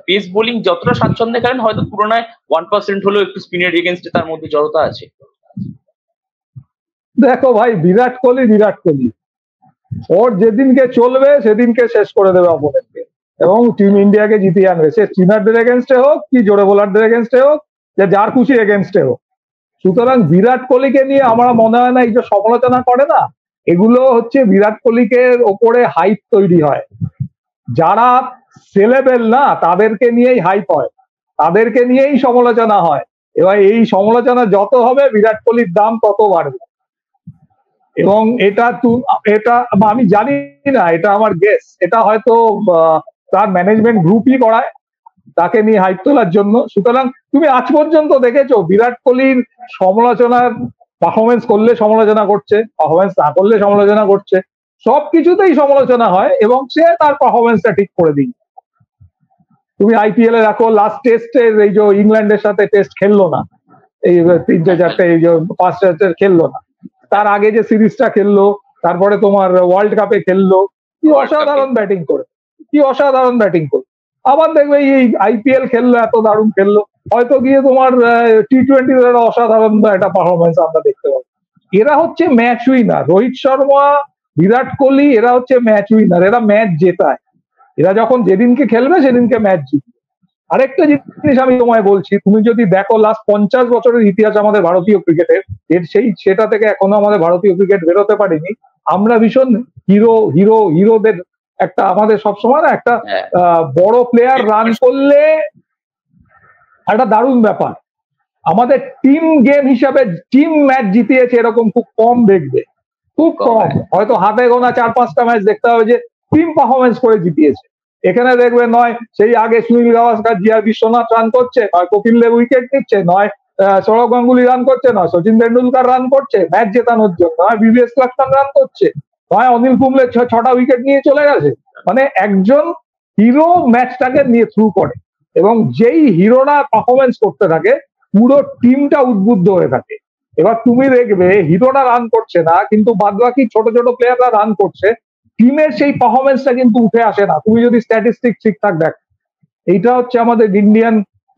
পেস বোলিং যতটা স্বাচ্ছন্দ্যে খেলেন, হয়তো তুলনায় 1% হলেও একটু স্পিনের এগেনস্টে তার মধ্যে জড়তা আছে। দেখো ভাই, বিরাট কোহলি ওর যেদিনকে চলবে সেদিনকে শেষ করে দেবে অপোনেন্টকে, এবং টিম ইন্ডিয়াকে জিতিয়ে আনবে। সে স্পিনারদের এগেনস্টে হোক কি জোরে বোলারদের এগেনস্টে হোক, যে যার খুশি এগেনস্টে হোক। সুতরাং বিরাট কোহলিকে নিয়ে আমার মনে হয় না এই যে সমালোচনা করে না, এগুলো হচ্ছে বিরাট কোহলিকে ওপরে হাইপ তৈরি হয়। যারা সেলেবেল না তাদেরকে নিয়েই হাইপ হয়, তাদেরকে নিয়েই সমালোচনা হয়। এবার এই সমালোচনা যত হবে বিরাট কোহলির দাম তত বাড়বে। এবং এটা আমি জানি না, এটা আমার গেস, এটা হয়তো তার ম্যানেজমেন্ট গ্রুপই করায় তাকে নিয়ে হাইপ তোলার জন্য। সুতরাং তুমি আজ পর্যন্ত দেখেছো বিরাট কোহলির সমালোচনার, পারফরমেন্স করলে সমালোচনা করছে, পারফরমেন্স না করলে সমালোচনা করছে, সবকিছুতেই সমালোচনা হয় এবং সে তার পারফরমেন্সটা ঠিক করে দিই। তুমি আইপিএল এ দেখো, লাস্ট টেস্টে এই যে ইংল্যান্ডের সাথে টেস্ট খেললো না, এই 3-4 এই যে 5 টেস্টের খেললো না, তার আগে যে সিরিজটা খেললো, তারপরে তোমার ওয়ার্ল্ড কাপে খেললো, কি অসাধারণ ব্যাটিং করে, কি অসাধারণ ব্যাটিং করে। আবার দেখবে এই আইপিএল খেললো, এত দারুণ খেললো, হয়তো গিয়ে তোমার T20 অসাধারণ একটা পারফরমেন্স আমরা দেখতে পাবো। এরা হচ্ছে ম্যাচ উইনার, রোহিত শর্মা, বিরাট কোহলি, এরা হচ্ছে ম্যাচ উইনার, এরা ম্যাচ জেতায়। এরা যখন যেদিনকে খেলবে সেদিনকে ম্যাচ জিতবে। আরেকটা জিনিস আমি তোমায় বলছি, তুমি যদি দেখো লাস্ট 50 বছরের ইতিহাস আমাদের ভারতীয় ক্রিকেটের, সেটা থেকে এখনো আমাদের ভারতীয় ক্রিকেট বেরোতে পারিনি। আমরা ভীষণ হিরোদের একটা, আমাদের সবসময় না একটা বড় প্লেয়ার রান করলে একটা দারুণ ব্যাপার। আমাদের টিম গেম হিসাবে টিম ম্যাচ জিতিয়েছে এরকম খুব কম দেখবে, খুব কম। হয়তো হাতে গোনা 4-5টা ম্যাচ দেখতে হবে যে টিম পারফরমেন্স করে জিতিয়েছে। এখানে দেখবে নয় সেই আগে সুনীল গাভাস্কার, জিআর বিশ্বনাথ রান করছে, নয় কপিল দেব উইকেট নিচ্ছে, নয় সৌরভ গাঙ্গুলি রান করছে, নয় সচিন তেন্ডুলকার রান করছে ম্যাচ জেতানোর জন্য, নয় ভিভিএস লক্ষ্মণ রান করছে, নয় অনিল কুম্বলে 6টা উইকেট নিয়ে চলে গেছে। মানে একজন হিরো ম্যাচটাকে নিয়ে থ্রু করে এবং যেই হিরোরা পারফরমেন্স করতে থাকে পুরো টিমটা উদ্বুদ্ধ হয়ে থাকে। এবার তুমি দেখবে হিরোরা রান করছে না, কিন্তু বাদবাকি ছোট ছোট প্লেয়াররা রান করছে, টিমের সেই পারফরমেন্সটা কিন্তু উঠে আসে না। তুমি যদি স্ট্যাটিস্টিক্স ঠিকঠাক দেখো, এইটা হচ্ছে আমাদের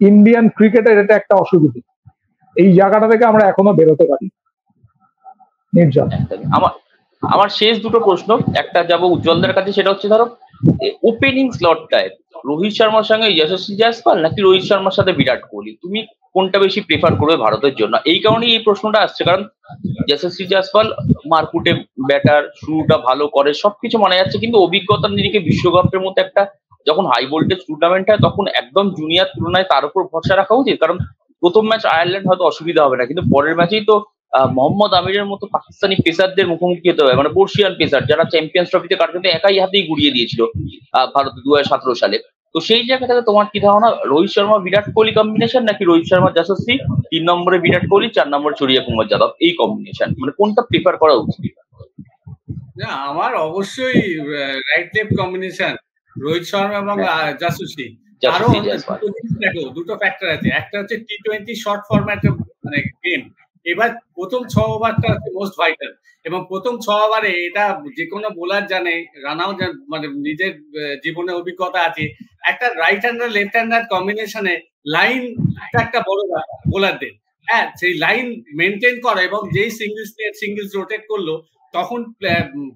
ইন্ডিয়ান ক্রিকেটের এটা একটা অসুবিধা। এই জায়গাটা থেকে আমরা এখনো বেরোতে পারি। নির্জন, আমার শেষ দুটো প্রশ্ন, একটা যাবো উজ্জ্বলদের কাছে, সেটা হচ্ছে ধরো ওপেনিং স্লটটায় রোহিত শর্মার সঙ্গে যশস্বী জয়সওয়াল নাকি রোহিত শর্মার সাথে বিরাট কোহলি, তুমি কোনটা বেশি প্রেফার করবে ভারতের জন্য? এই কারণেই এই প্রশ্নটা আসছে, কারণ যশস্বী জয়সওয়াল মারকুটে ব্যাটার, শুরুটা ভালো করে, সবকিছু মানা যাচ্ছে, কিন্তু অভিজ্ঞতার নিরিখে বিশ্বকাপের মতো একটা যখন হাই ভোল্টেজ টুর্নামেন্ট হয় তখন একদম জুনিয়র তুলনায় তার উপর ভরসা রাখা উচিত। কারণ প্রথম ম্যাচ আয়ারল্যান্ড হয়তো অসুবিধা হবে না, কিন্তু পরের ম্যাচেই তো মোহাম্মদ আমিরের মতো পাকিস্তানি পেসারদের মুখোমুখি হতে হবে, মানে বর্ষিয়ান পেসার যারা চ্যাম্পিয়ন্স ট্রফিতে কার্যত একাই হাতেই গুড়িয়ে দিয়েছিল ভারত 2017 সালে। তো সেই জায়গাটাতে তোমার কি ধারণা, রোহিত শর্মা বিরাট কোহলি কম্বিনেশন নাকি রোহিত শর্মা যশস্বী, 3 নম্বরে বিরাট কোহলি, 4 নম্বরে সূর্য কুমার যাদব, এই কম্বিনেশন মানে কোনটা প্রেফার করা উচিত? না, আমার অবশ্যই right left combination Rohit Sharma এবং যশস্বী। কারণ দেখো দুটো ফ্যাক্টর আছে, একটা হচ্ছে T20 শর্ট ফরম্যাট মানে গেম, এবার প্রথম 6 ওভারটা হচ্ছে মোস্ট ভাইটাল, এবং প্রথম 6 ওভারে এটা যে কোনো বোলার জানে, রানাও মানে নিজের জীবনে অভিজ্ঞতা আছে, একটা রাইট হ্যান্ডার লেফট হ্যান্ডার কম্বিনেশনে লাইন একটা বড় ব্যাপার বোলারদের। হ্যাঁ, সেই লাইন মেনটেন করা এবং যেই সিঙ্গলস রোটেট করলো তখন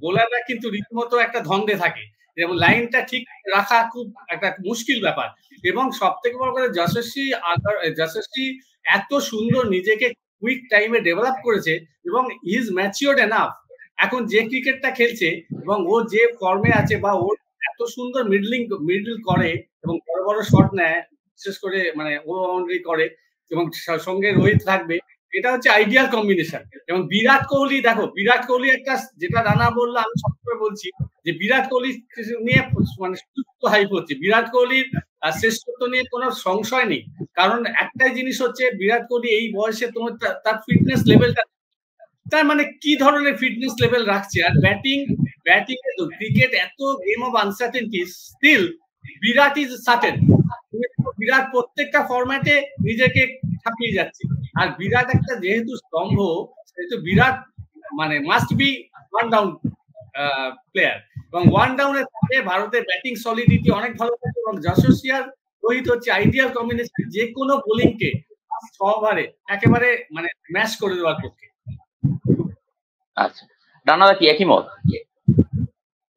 বোলাররা কিন্তু রীতিমতো একটা ধন্দে থাকে, এবং লাইনটা ঠিক রাখা খুব একটা মুশকিল ব্যাপার। এবং সব থেকে বড় কথা যশস্বী এত সুন্দর নিজেকে কুইক টাইমে ডেভেলপ করেছে এবং হি ইজ ম্যাচিওরড এনাফ এখন যে ক্রিকেটটা খেলছে, এবং ও যে ফর্মে আছে, বা ও এত সুন্দর মিডল করে এবং বড় বড় শট নেয়, বিশেষ করে মানে ও বাউন্ডারি করে, এবং সঙ্গে রোহিত থাকবে, এটা হচ্ছে আইডিয়াল কম্বিনেশন। এবং বিরাট কোহলি, দেখো বিরাট কোহলি একটা, যেটা রানা বললো আমি সবসময় বলছি যে বিরাট কোহলি নিয়ে মানে হাইপ হচ্ছে, বিরাট কোহলির শ্রেষ্ঠত্ব নিয়ে কোনো সংশয় নেই। কারণ একটাই জিনিস হচ্ছে, বিরাট কোহলি এই বয়সে তোমার তার ফিটনেস লেভেলটা, তার মানে কি ধরনের ফিটনেস লেভেল রাখছে, আর ব্যাটিং এ তো ক্রিকেট এত game of uncertainty, still Virat is certain. Virat প্রত্যেকটা ফরম্যাটে নিজেকে ছাপিয়ে যাচ্ছে, আর বিরাট একটা যেহেতু স্তম্ভ, সেহেতু বিরাট মানে must be one down player, এবং ওয়ান ডাউনের পরে ভারতের ব্যাটিং সলিডিটি অনেক ভালো থাকে, এবং যশস্বী আর রোহিত হচ্ছে আইডিয়াল কম্বিনেশন যে কোনো বোলিংকে 6 ওভারে একেবারে মানে ম্যাশ করে দেওয়ার পক্ষে। আচ্ছা, রানাদা কি একই মত?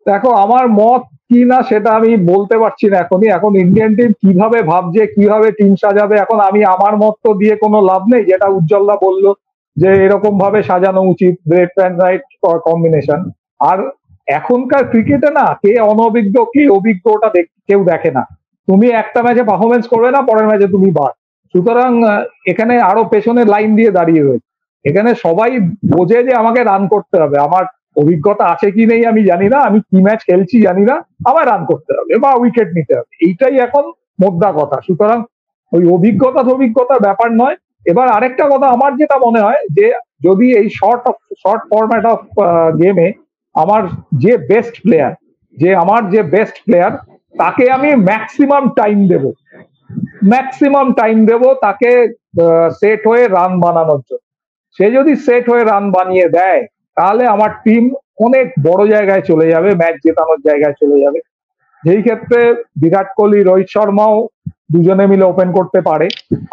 দেখো আমার মত কি না সেটা আমি বলতে পারছি না এখনই। এখন ইন্ডিয়ান টিম কিভাবে ভাবছে, কিভাবে টিম সাজাবে, এখন আমি আমার মত তো দিয়ে কোনো লাভ নেই। যেটা উজ্জ্বলদা বললো যে এরকম ভাবে সাজানো উচিত, লেফট অ্যান্ড রাইট কম্বিনেশন। আর এখনকার ক্রিকেটে না কে অনভিজ্ঞ কে অভিজ্ঞ ওটা কেউ দেখে না। তুমি একটা ম্যাচে পারফরমেন্স করবে না, পরের ম্যাচে তুমি বাদ। সুতরাং এখানে আরো পেছনে লাইন দিয়ে দাঁড়িয়ে রয়েছে। এখানে সবাই বোঝে যে আমাকে রান করতে হবে, আমার অভিজ্ঞতা আছে কি নেই আমি জানি না, আমি কি ম্যাচ খেলছি জানি না, আমায় রান করতে হবে বা উইকেট নিতে হবে, এইটাই এখন মোদ্দা কথা। সুতরাং ওই অভিজ্ঞতার ব্যাপার নয়। এবার আরেকটা কথা আমার যেটা মনে হয় যে যদি এই শর্ট ফরম্যাট অফ গেমে আমার যে বেস্ট প্লেয়ার তাকে আমি ম্যাক্সিমাম টাইম দেব তাকে সেট হয়ে রান বানানোর জন্য। সে যদি সেট হয়ে রান বানিয়ে দেয় তাহলে আমার টিম অনেক বড় জায়গায় চলে যাবে, ম্যাচ জেতানোর জায়গায় চলে যাবে। যেই ক্ষেত্রে বিরাট কোহলি, রোহিত শর্মাও দুজনে মিলে ওপেন করতে পারে।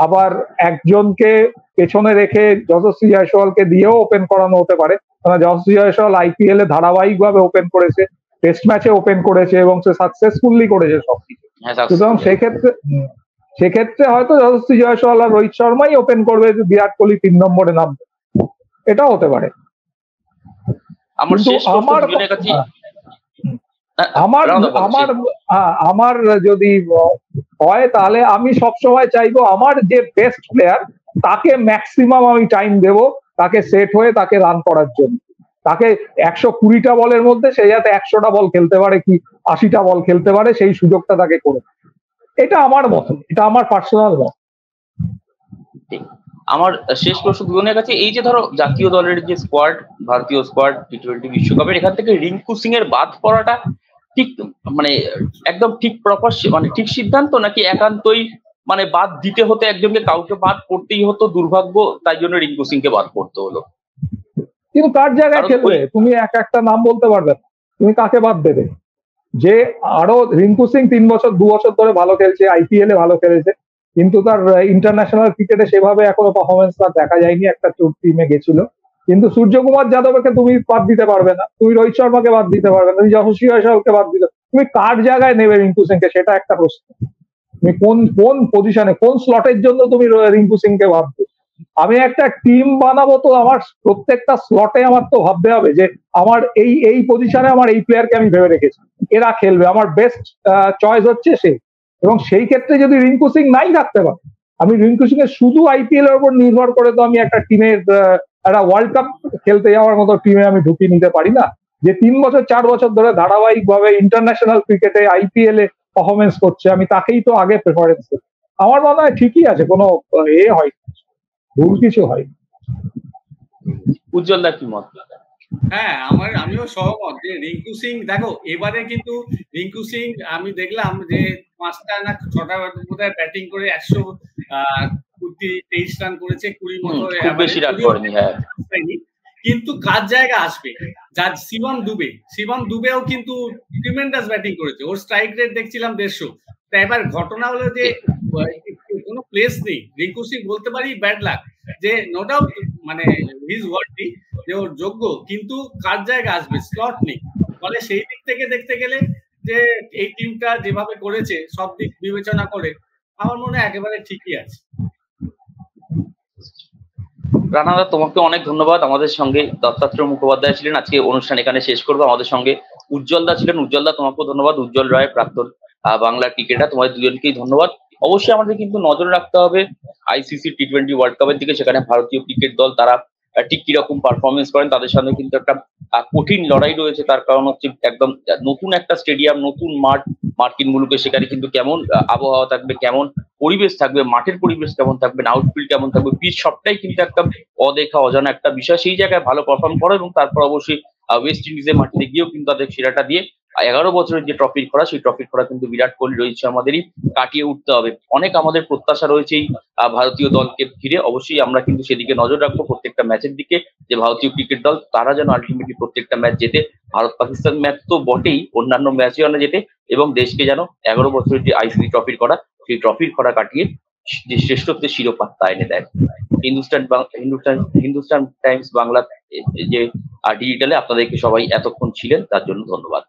আবার একজনকে পেছনে রেখে যশস্বী জয়সওয়ালকে দিয়েও ওপেন করানো হতে পারে, কারণ যশস্বী জয়সওয়াল আইপিএল এ ধারাবাহিকভাবে ওপেন করেছে, টেস্ট ম্যাচে ওপেন করেছে এবং সে সাকসেসফুলি করেছে সবকিছু। সুতরাং সেক্ষেত্রে হয়তো যশস্বী জয়সওয়াল আর রোহিত শর্মাই ওপেন করবে, বিরাট কোহলি 3 নম্বরে নামবে, এটাও হতে পারে। আমার যদি হয় তাহলে আমি সবসময় চাইবো আমার যে বেস্ট প্লেয়ার তাকে ম্যাক্সিমাম আমি টাইম দেব, তাকে সেট হয়ে তাকে রান করার জন্য। তাকে 120টা বলের মধ্যে সে যাতে 100টা বল খেলতে পারে কি 80টা বল খেলতে পারে, সেই সুযোগটা তাকে করে। এটা আমার মত, এটা আমার পার্সোনাল মত। আমার শেষ প্রশ্ন দুজনের কাছে, এই যে ধরো জাতীয় দলের যে স্কোয়াড, ভারতীয় স্কোয়াড টি20 বিশ্বকাপের, এখান থেকে রিঙ্কু সিং এর বাদ পড়াটা ঠিক মানে একদম ঠিক প্রপার মানে ঠিক সিদ্ধান্ত, নাকি একান্তই মানে বাদ দিতে হতো একজনকে, কাউকে বাদ করতেই হতো, দুর্ভাগ্য তাই জন্য রিঙ্কু সিং কে বাদ করতে হলো? কিন্তু কার জায়গায় খেলবে তুমি একটা নাম বলতে পারবে না, তুমি কাকে বাদ দেবে? যে আরো রিঙ্কু সিং 2 বছর ধরে ভালো খেলছে, আইপিএল এ ভালো খেলেছে, কিন্তু তার ইন্টারন্যাশনাল ক্রিকেটে সেভাবে এখনো পারফরমেন্স তার দেখা যায়নি। একটা টিমে গেছিল, কিন্তু সূর্যকুমার যাদবকে তুমি বাদ দিতে পারবে না, তুমি রোহিত শর্মাকে বাদ দিতে পারবে না, তুমি যশস্বী জয়সওয়ালকে বাদ দিতে, তুমি কার জায়গায় নেবে রিঙ্কু সিংকে, সেটা একটা প্রশ্ন। তুমি কোন পজিশনে, কোন স্লটের জন্য তুমি রিঙ্কু সিংকে ভাববে? আমি একটা টিম বানাবো তো আমার প্রত্যেকটা স্লটে আমার তো ভাবতে হবে যে আমার এই পজিশনে আমার এই প্লেয়ারকে আমি ভেবে রেখেছি, এরা খেলবে, আমার বেস্ট চয়েস হচ্ছে সে। এবং সেই ক্ষেত্রে যদি রিঙ্কু সিং নাই থাকতে পারে, আমি রিঙ্কু সিং এর শুধু আইপিএল এর উপর নির্ভর করে তো আমি একটা টিমের একটা ওয়ার্ল্ড কাপ খেলতে যাওয়ার মতো টিমে আমি ঢুকিয়ে নিতে পারি না। যে 3 বছর 4 বছর ধরে ধারাবাহিক ভাবে ইন্টারন্যাশনাল ক্রিকেটে আইপিএল এ পারফরমেন্স করছে, আমি তাকেই তো আগে প্রেফারেন্স করি। আমার মনে হয় ঠিকই আছে, কোনো হয় ভুল কিছু হয়। উজ্জ্বল দা কি মত? হ্যাঁ, আমিও সহমত যে রিঙ্কু সিং, দেখো এবারে কিন্তু রিঙ্কু সিং আমি দেখলাম যে 5টা না 6টা বোধহয় ব্যাটিং করে 123 রান করেছে, 20 মতো বেশি রান করেনি। হ্যাঁ, কিন্তু কার জায়গা আসবে? যার শিবম দুবেও কিন্তু ট্রিমেন্ডাস ব্যাটিং করেছে, ওর স্ট্রাইক রেট দেখছিলাম 150। তা এবার ঘটনা হলো যে কোনো প্লেস নেই। রিঙ্কু সিং বলতে পারি ব্যাড লাক, যে নো ডাউট মানে হিজ ওয়ার্ডি, যে ওর যোগ্য, কিন্তু কার জায়গা আসবে, স্লট নেই। ফলে সেই দিক থেকে দেখতে গেলে যে এই টিমটা যেভাবে করেছে সব দিক বিবেচনা করে আমার মনে হয় একেবারে ঠিকই আছে। রানাদা, তোমাকে অনেক ধন্যবাদ। আমাদের সঙ্গে দত্তাত্রেয় মুখোপাধ্যায় ছিলেন, আজকে অনুষ্ঠান এখানে শেষ করবো। আমাদের সঙ্গে উজ্জ্বল দা ছিলেন। উজ্জ্বল দা, তোমাকেও ধন্যবাদ। উজ্জ্বল রায়, প্রাক্তন বাংলার ক্রিকেটার, তোমাদের দুজনকেই ধন্যবাদ। অবশ্যই আমাদের কিন্তু নজর রাখতে হবে আইসিসি টি20 ওয়ার্ল্ড কাপের দিকে। সেখানে ভারতীয় ক্রিকেট দল তারা ঠিক কিরকম পারফরমেন্স করেন, তাদের সামনে কিন্তু একটা কঠিন লড়াই রয়েছে। তার কারণ হচ্ছে একদম নতুন একটা স্টেডিয়াম, নতুন মাঠ, মার্কিন মুলুকে, সেখানে কিন্তু কেমন আবহাওয়া থাকবে, কেমন পরিবেশ থাকবে, মাঠের পরিবেশ কেমন থাকবে, আউটফিল্ড কেমন থাকবে, পিচ, সবটাই কিন্তু একটা অদেখা অজানা একটা বিষয়। সেই জায়গায় ভালো পারফর্ম করো এবং তারপর অবশ্যই ওয়েস্ট ইন্ডিজের মাটিতে গিয়েও কিন্তু তাদের সেরাটা দিয়ে 11 বছরের যে ট্রফির খরা, সেই ট্রফির খরা কিন্তু বিরাট কোহলি, রোহিত শর্মাদেরই কাটিয়ে উঠতে হবে। অনেক আমাদের প্রত্যাশা রয়েছে এই ভারতীয় দলকে ঘিরে। অবশ্যই আমরা কিন্তু সেদিকে নজর রাখবো, প্রত্যেকটা ম্যাচের দিকে, যে ভারতীয় ক্রিকেট দল তারা যেন আলটিমেটলি প্রত্যেকটা ম্যাচ জেতে। ভারত পাকিস্তান ম্যাচ তো বটেই, অন্যান্য ম্যাচেও না জেতে এবং দেশকে যেন 11 বছরের যে আইসিসি ট্রফির খরা, সেই ট্রফির খরা কাটিয়ে যে শ্রেষ্ঠত্বের শিরোপা এনে দেয়। হিন্দুস্তান টাইমস বাংলা যে ডিজিটালে আপনাদেরকে সবাই এতক্ষণ ছিলেন, তার জন্য ধন্যবাদ।